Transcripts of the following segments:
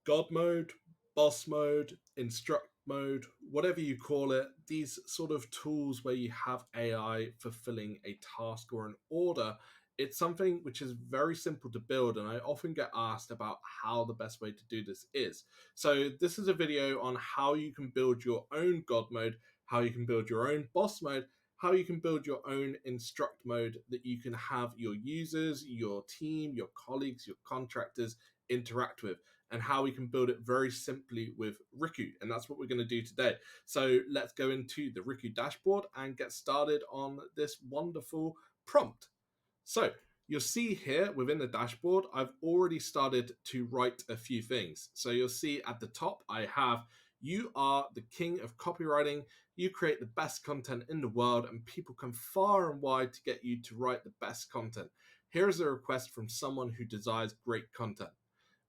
God mode, boss mode, instruct mode, whatever you call it, these sort of tools where you have AI fulfilling a task or an order, it's something which is very simple to build. And I often get asked about how the best way to do this is. So, this is a video on how you can build your own God mode, how you can build your own boss mode, how you can build your own instruct mode that you can have your users, your team, your colleagues, your contractors interact with, and how we can build it very simply with Riku. And that's what we're going to do today. So let's go into the Riku dashboard and get started on this wonderful prompt. So you'll see here within the dashboard, I've already started to write a few things. So you'll see at the top, I have, you are the king of copywriting. You create the best content in the world, and people come far and wide to get you to write the best content. Here is a request from someone who desires great content.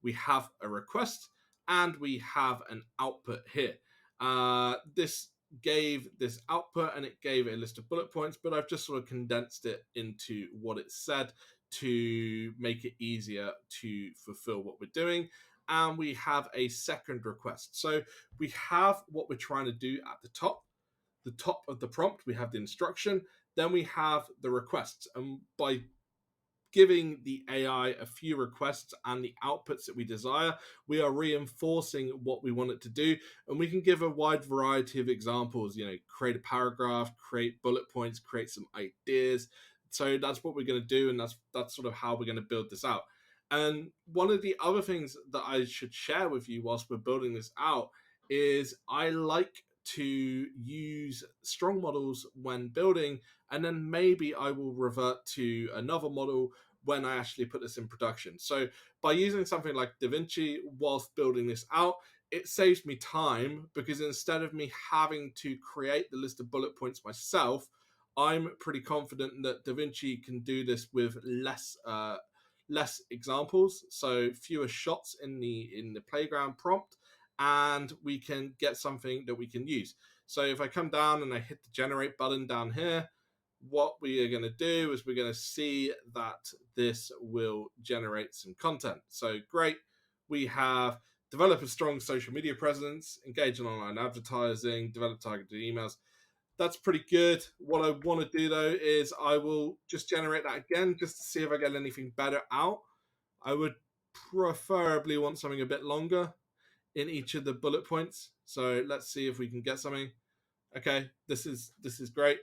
We have a request and we have an output here. This gave this output and it gave a list of bullet points, but I've just sort of condensed it into what it said to make it easier to fulfill what we're doing. And we have a second request. So we have what we're trying to do at the top of the prompt. We have the instruction, then we have the requests. And by giving the AI a few requests and the outputs that we desire, we are reinforcing what we want it to do. And we can give a wide variety of examples, create a paragraph, create bullet points, create some ideas. So that's what we're going to do. And that's sort of how we're going to build this out. And one of the other things that I should share with you whilst we're building this out is I like to use strong models when building, and then maybe I will revert to another model when I actually put this in production. So by using something like DaVinci whilst building this out, it saves me time, because instead of me having to create the list of bullet points myself, I'm pretty confident that DaVinci can do this with less examples, so fewer shots in the playground prompt, and we can get something that we can use. So if I come down and I hit the generate button down here, what we are going to do is we're going to see that this will generate some content. So great. We have develop a strong social media presence, engage in online advertising, develop targeted emails. That's pretty good. What I want to do though is I will just generate that again just to see if I get anything better out. I would preferably want something a bit longer in each of the bullet points. So let's see if we can get something. Okay, this is great.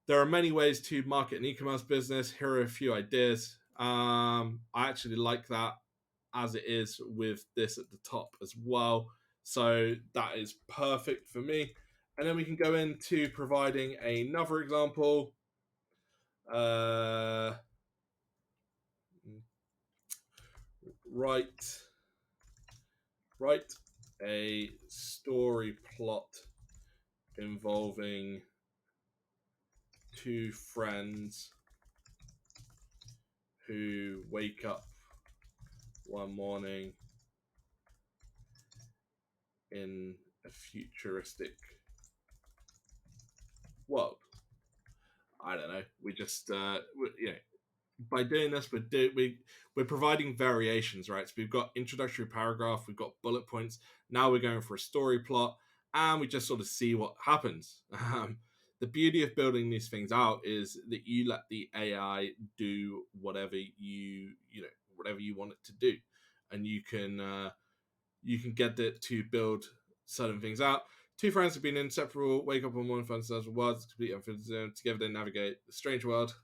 There are many ways to market an e-commerce business. Here are a few ideas. I actually like that as it is with this at the top as well. So that is perfect for me. And then we can go into providing another example. Write a story plot involving two friends who wake up one morning in a futuristic world. I don't know. We just, by doing this, we're providing variations, right? So we've got introductory paragraph, we've got bullet points. Now we're going for a story plot, and we just sort of see what happens. The beauty of building these things out is that you let the AI do whatever you want it to do, and you can get it to build certain things out. Two friends have been inseparable, wake up on one find themselves in worlds, complete unfit zone. Together they navigate the strange world.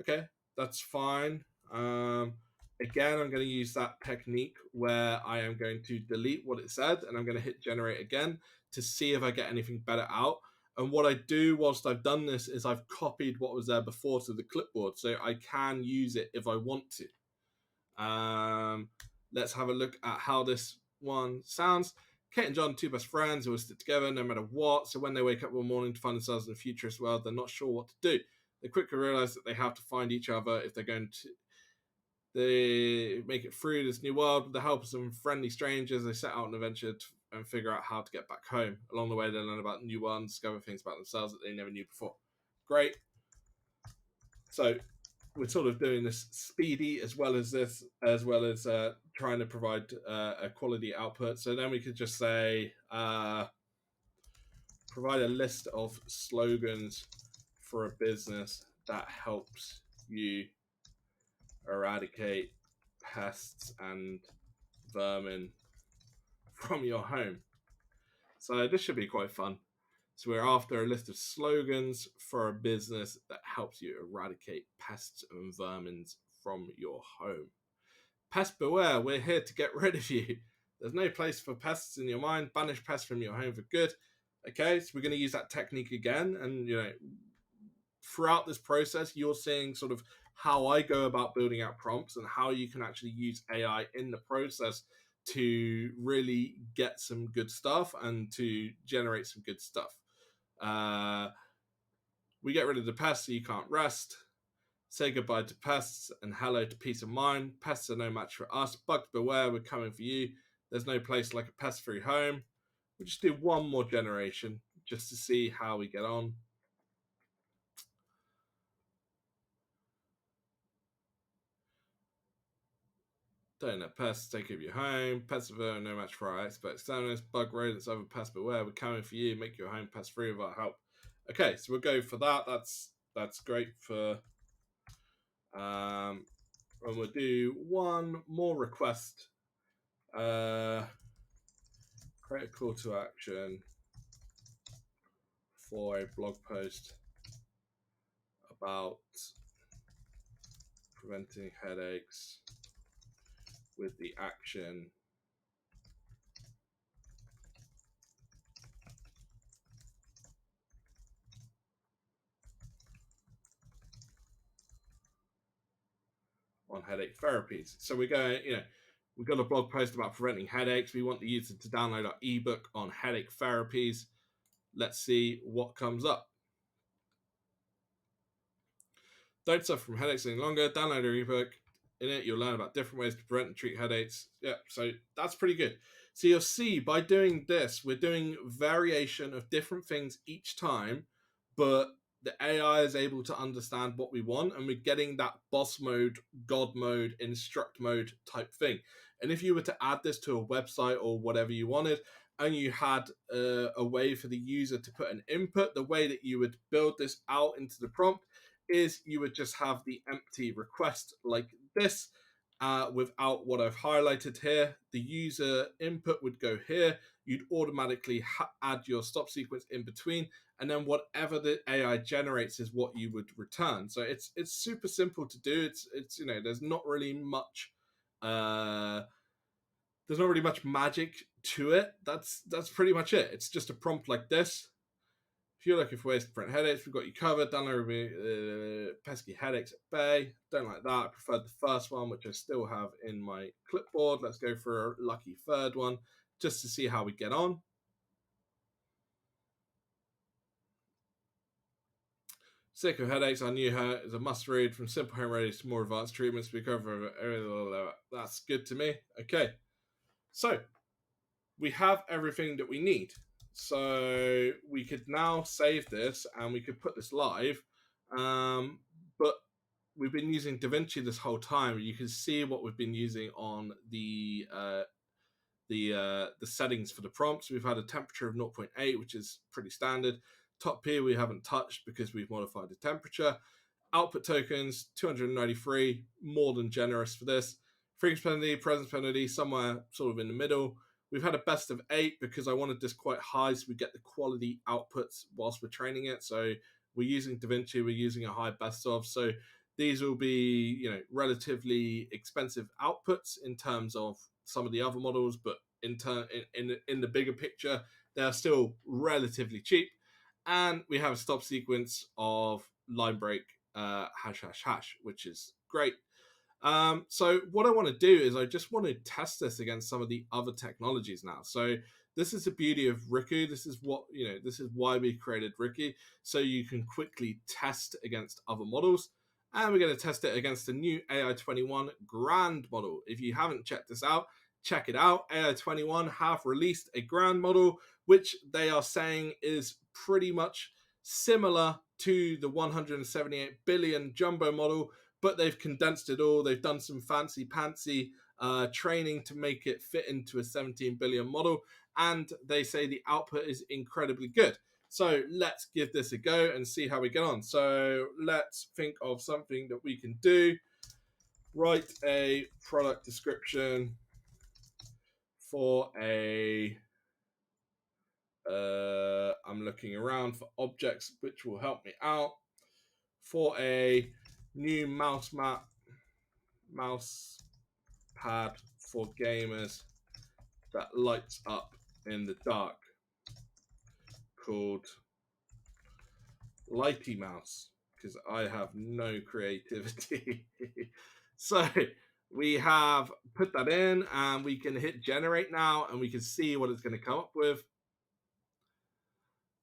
Okay, that's fine. Again, I'm going to use that technique where I am going to delete what it said, and I'm going to hit generate again to see if I get anything better out. And what I do whilst I've done this is I've copied what was there before to the clipboard, so I can use it if I want to. Let's have a look at how this one sounds. Kate and John, two best friends who will stick together no matter what. So when they wake up one morning to find themselves in a futurist world, they're not sure what to do. They quickly realize that they have to find each other if they're going to. They make it through this new world with the help of some friendly strangers. They set out on an adventure and figure out how to get back home. Along the way, they learn about new ones, discover things about themselves that they never knew before. Great. So we're sort of doing this speedy as well as trying to provide a quality output. So then we could just say provide a list of slogans for a business that helps you eradicate pests and vermin from your home. So this should be quite fun. So we're after a list of slogans for a business that helps you eradicate pests and vermin from your home. Pest beware, we're here to get rid of you. There's no place for pests in your mind. Banish pests from your home for good. Okay, so we're going to use that technique again. And, throughout this process, you're seeing sort of how I go about building out prompts and how you can actually use AI in the process to really get some good stuff and to generate some good stuff. We get rid of the pests so you can't rest. Say goodbye to pests and hello to peace of mind. Pests are no match for us. Bugs beware, we're coming for you. There's no place like a pest-free home. We'll just do one more generation just to see how we get on. Don't let pests take over your home. Pests are no match for our expert exterminators. Bug rodents, other pests beware, we're coming for you. Make your home pest-free with our help. Okay, so we'll go for that. That's great for... and we'll do one more request. Create a call to action for a blog post about preventing headaches with the action on headache therapies. So we're going, we've got a blog post about preventing headaches. We want the user to download our ebook on headache therapies. Let's see what comes up. Don't suffer from headaches any longer. Download our ebook. In it, you'll learn about different ways to prevent and treat headaches. Yeah, so that's pretty good. So you'll see by doing this, we're doing variation of different things each time, but the AI is able to understand what we want, and we're getting that boss mode, God mode, instruct mode type thing. And if you were to add this to a website or whatever you wanted, and you had a way for the user to put an input, the way that you would build this out into the prompt is you would just have the empty request like this without what I've highlighted here. The user input would go here. You'd automatically add your stop sequence in between, and then whatever the AI generates is what you would return. So it's super simple to do. It's there's not really much magic to it. That's pretty much it. It's just a prompt like this. If you're looking for ways to prevent headaches, we've got you covered. Download pesky headaches at bay. Don't like that. I preferred the first one, which I still have in my clipboard. Let's go for a lucky third one just to see how we get on. Sick of headaches, I knew her is a must read. From simple home remedies to more advanced treatments. We cover that's good to me. Okay, so we have everything that we need. So we could now save this and we could put this live. But we've been using DaVinci this whole time. You can see what we've been using on the settings for the prompts. We've had a temperature of 0.8, which is pretty standard. Top P we haven't touched because we've modified the temperature. Output tokens, 293, more than generous for this. Frequency penalty, presence penalty, somewhere sort of in the middle. We've had a best of 8 because I wanted this quite high so we get the quality outputs whilst we're training it. So we're using DaVinci, we're using a high best of. So these will be, relatively expensive outputs in terms of some of the other models, but in the bigger picture, they are still relatively cheap. And we have a stop sequence of line break ###, which is great. So what I want to do is I just want to test this against some of the other technologies now. So this is the beauty of Riku. This is why we created Riku, so you can quickly test against other models. And we're going to test it against the new AI21 Grand model. If you haven't checked this out, check it out. AI21 have released a Grand model, which they are saying is pretty much similar to the 178 billion Jumbo model, but they've condensed it all. They've done some fancy-pantsy training to make it fit into a 17 billion model, and they say the output is incredibly good. So let's give this a go and see how we get on. So let's think of something that we can do. Write a product description for a I'm looking around for objects which will help me out, for a new mouse pad for gamers that lights up in the dark, called Lighty Mouse, because I have no creativity. So we have put that in, and we can hit generate now, and we can see what it's going to come up with.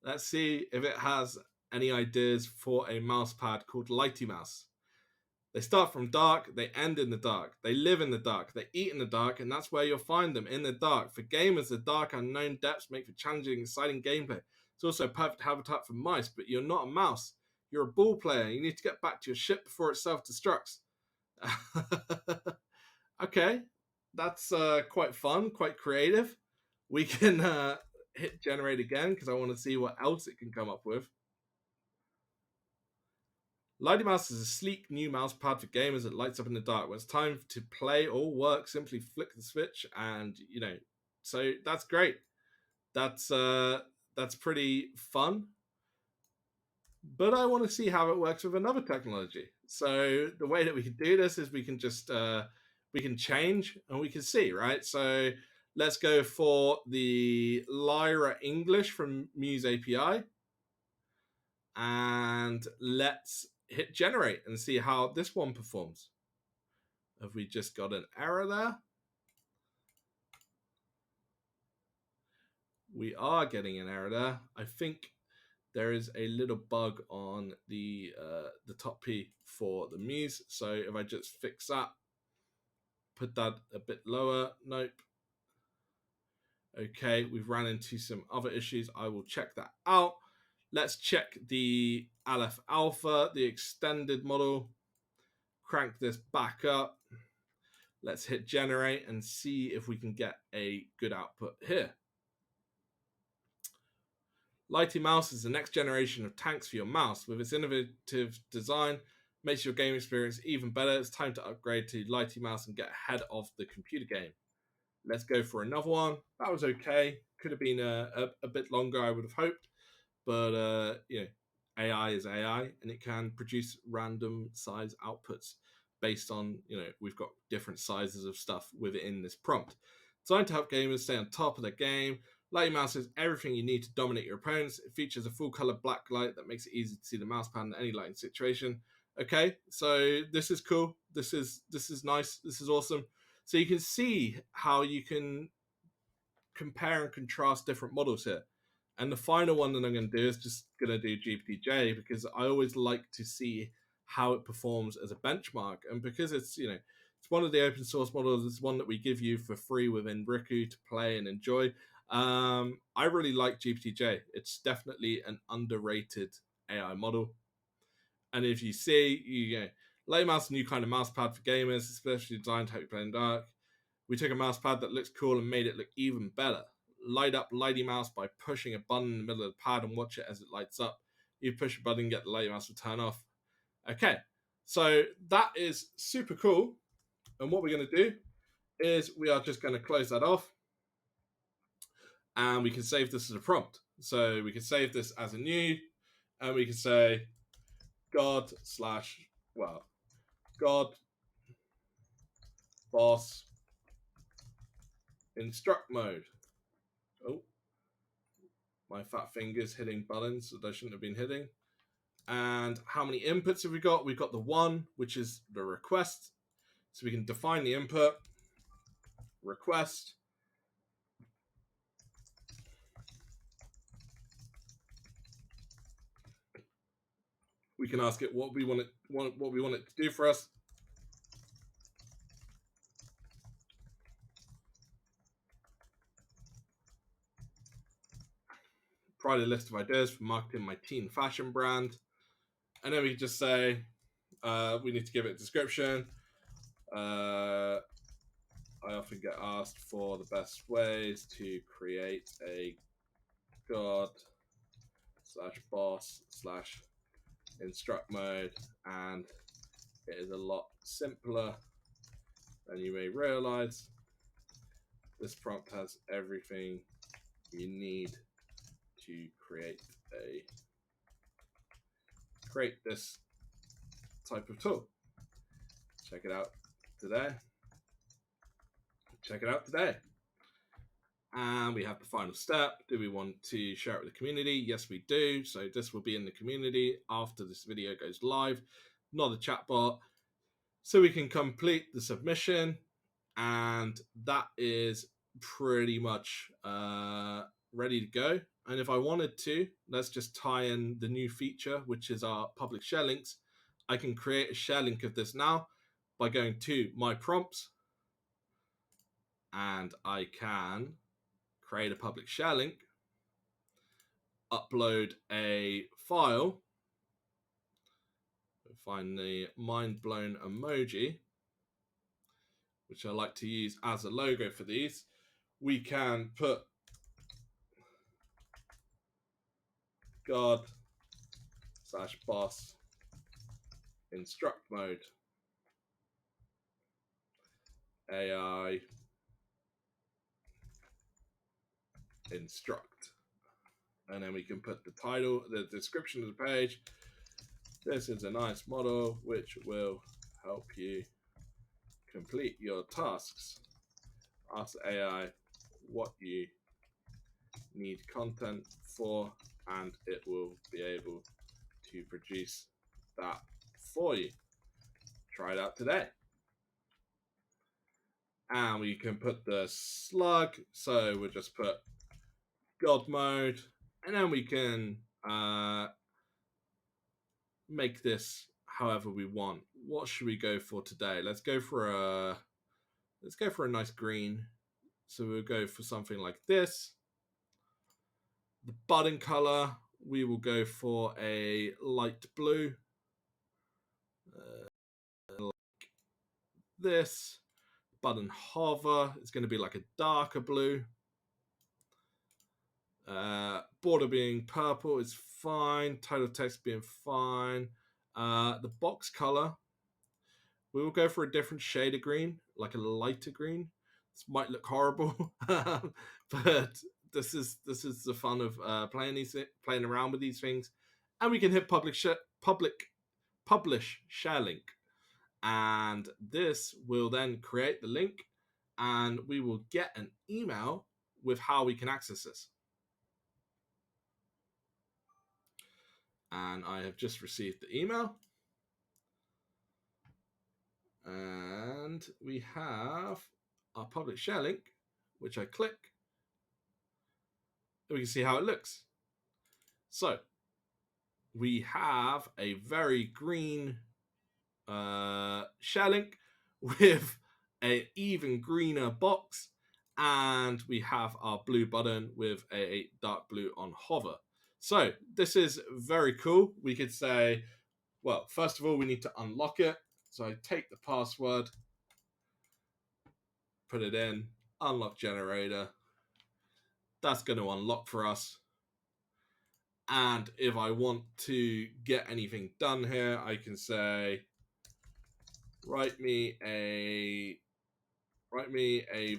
Let's see if it has any ideas for a mouse pad called Lighty Mouse. They start from dark, they end in the dark. They live in the dark, they eat in the dark, and that's where you'll find them, in the dark. For gamers, the dark, unknown depths make for challenging, exciting gameplay. It's also a perfect habitat for mice, but you're not a mouse. You're a ball player. You need to get back to your ship before it self-destructs. Okay, that's quite fun, quite creative. We can hit generate again because I want to see what else it can come up with. Lighty Mouse is a sleek new mouse pad for gamers that lights up in the dark. When it's time to play or work, simply flick the switch, and so that's great. That's pretty fun. But I want to see how it works with another technology. So the way that we can do this is we can just we can change and we can see, right? So let's go for the Lyra English from Muse API, and let's hit generate and see how this one performs. Have we just got an error there? We are getting an error there. I think there is a little bug on the top P for the Muse. So if I just fix that, put that a bit lower. Nope. Okay, we've ran into some other issues. I will check that out. Let's check the Aleph Alpha, the extended model. Crank this back up. Let's hit generate and see if we can get a good output here. Lighty Mouse is the next generation of tanks for your mouse. With its innovative design, makes your game experience even better. It's time to upgrade to Lighty Mouse and get ahead of the computer game. Let's go for another one. That was okay. Could have been a bit longer, I would have hoped. But, AI is AI, and it can produce random size outputs based on, we've got different sizes of stuff within this prompt. Designed to help gamers stay on top of their game, Lighty Mouse is everything you need to dominate your opponents. It features a full color black light that makes it easy to see the mouse pad in any lighting situation. Okay, so this is cool. This is nice. This is awesome. So you can see how you can compare and contrast different models here. And the final one that I'm going to do is just going to do GPT-J, because I always like to see how it performs as a benchmark. And because it's, it's one of the open source models, it's one that we give you for free within Riku to play and enjoy. I really like GPT-J. It's definitely an underrated AI model. And if you see, Lighty Mouse, a new kind of mouse pad for gamers, especially designed to help you play in dark. We took a mouse pad that looks cool and made it look even better. Light up Lighty Mouse by pushing a button in the middle of the pad and watch it as it lights up. You push a button, get the Lighty Mouse to turn off. Okay, so that is super cool. And what we're going to do is we are just going to close that off. And we can save this as a prompt. So we can save this as a new, and we can say God boss instruct mode. Oh, my fat finger's hitting buttons that I shouldn't have been hitting. And how many inputs have we got? We've got the one, which is the request. So we can define the input, request. We can ask it what we want it to do for us. Provide a list of ideas for marketing my teen fashion brand. And then we just say we need to give it a description. I often get asked for the best ways to create a god / boss / instruct mode, and it is a lot simpler than you may realize. This prompt has everything you need to create this type of tool. Check it out today. And we have the final step. Do we want to share it with the community? Yes, we do. So this will be in the community after this video goes live, not a chatbot. So we can complete the submission, and that is pretty much ready to go. And if I wanted to, let's just tie in the new feature, which is our public share links. I can create a share link of this now by going to my prompts, and I can create a public share link, upload a file, find the mind blown emoji, which I like to use as a logo for these. We can put god / boss instruct mode AI instruct, and then we can put the title, the description of the page. This is a nice model which will help you complete your tasks. Ask AI what you need content for, and it will be able to produce that for you. Try it out today. And we can put the slug, so we'll just put God mode, and then we can make this however we want. What should we go for today? Let's go for a nice green. So we'll go for something like this. The button color, we will go for a light blue, like this. Button hover is going to be like a darker blue. Border being purple is fine. Title text being fine. The box color, we will go for a different shade of green, like a lighter green. This might look horrible, but this is the fun of playing around with these things. And we can hit publish share link, and this will then create the link, and we will get an email with how we can access this. And I have just received the email, and we have our public share link, which I click, and we can see how it looks. So we have a very green share link with an even greener box, and we have our blue button with a dark blue on hover. So this is very cool. We could say, well, first of all, we need to unlock it. So I take the password, put it in, unlock generator. That's going to unlock for us. And if I want to get anything done here, I can say, write me a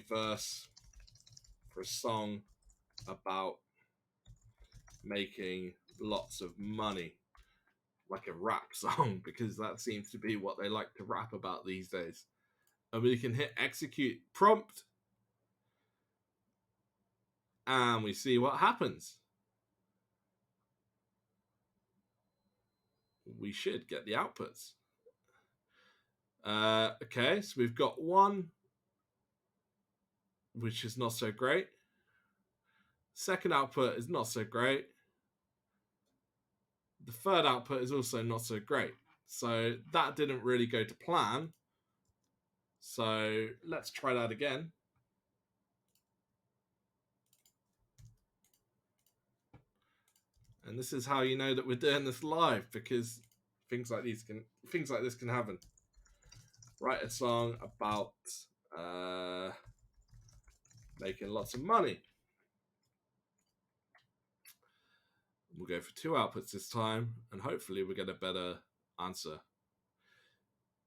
verse for a song about making lots of money, like a rap song, because that seems to be what they like to rap about these days. And we can hit execute prompt, and we see what happens. We should get the outputs. Okay, so we've got one, which is not so great. Second output is not so great. The third output is also not so great. So that didn't really go to plan. So let's try that again. And this is how you know that we're doing this live, because things like this can happen. Write a song about making lots of money. We'll go for 2 outputs this time, and hopefully we'll get a better answer.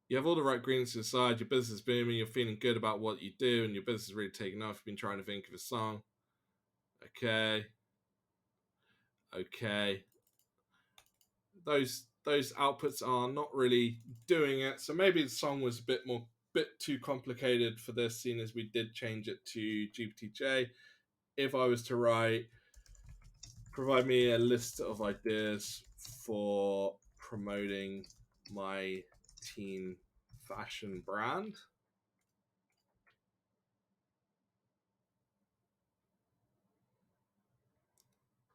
You have all the right ingredients inside, your business is booming, you're feeling good about what you do, and your business is really taking off. You've been trying to think of a song. Okay. Those outputs are not really doing it, so maybe the song was a bit too complicated for this, seeing as we did change it to GPT-J. If I was to write, provide me a list of ideas for promoting my teen fashion brand,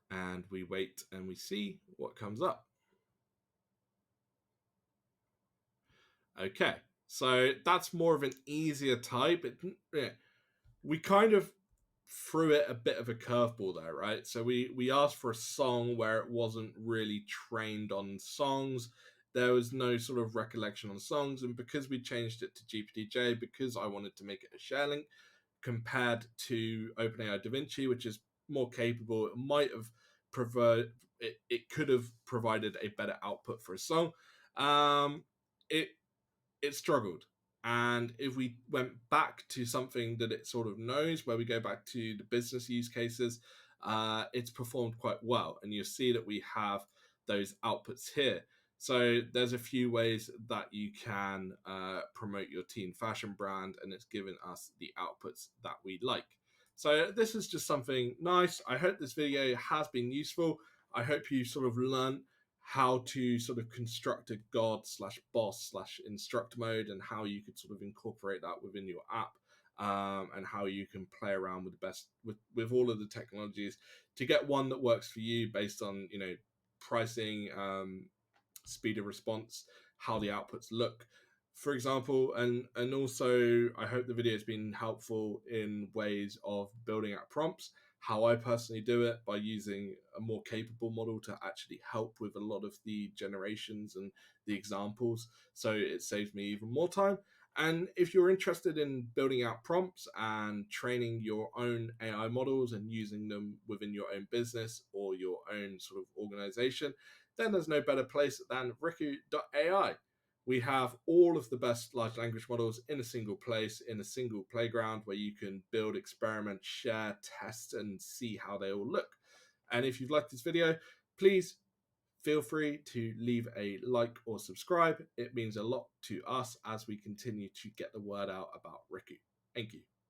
and we wait and we see what comes up. Okay, so that's more of an easier type. We kind of threw it a bit of a curveball there, right? So we asked for a song where it wasn't really trained on songs. There was no sort of recollection on songs, and because we changed it to GPT-J, because I wanted to make it a share link compared to OpenAI DaVinci, which is more capable, it might have it could have provided a better output for a song. It struggled. And if we went back to something that it sort of knows, where we go back to the business use cases, it's performed quite well. And you'll see that we have those outputs here. So there's a few ways that you can promote your teen fashion brand, and it's given us the outputs that we like. So this is just something nice. I hope this video has been useful. I hope you sort of learned how to sort of construct a god slash boss slash instruct mode, and how you could sort of incorporate that within your app, and how you can play around with the best with all of the technologies to get one that works for you based on pricing, speed of response, how the outputs look, for example. And also, I hope the video has been helpful in ways of building out prompts. How I personally do it, by using a more capable model to actually help with a lot of the generations and the examples, so it saves me even more time. And if you're interested in building out prompts and training your own AI models and using them within your own business or your own sort of organization, then there's no better place than Riku.ai. We have all of the best large language models in a single place, in a single playground, where you can build, experiment, share, test, and see how they all look. And if you've liked this video, please feel free to leave a like or subscribe. It means a lot to us as we continue to get the word out about Riku. Thank you.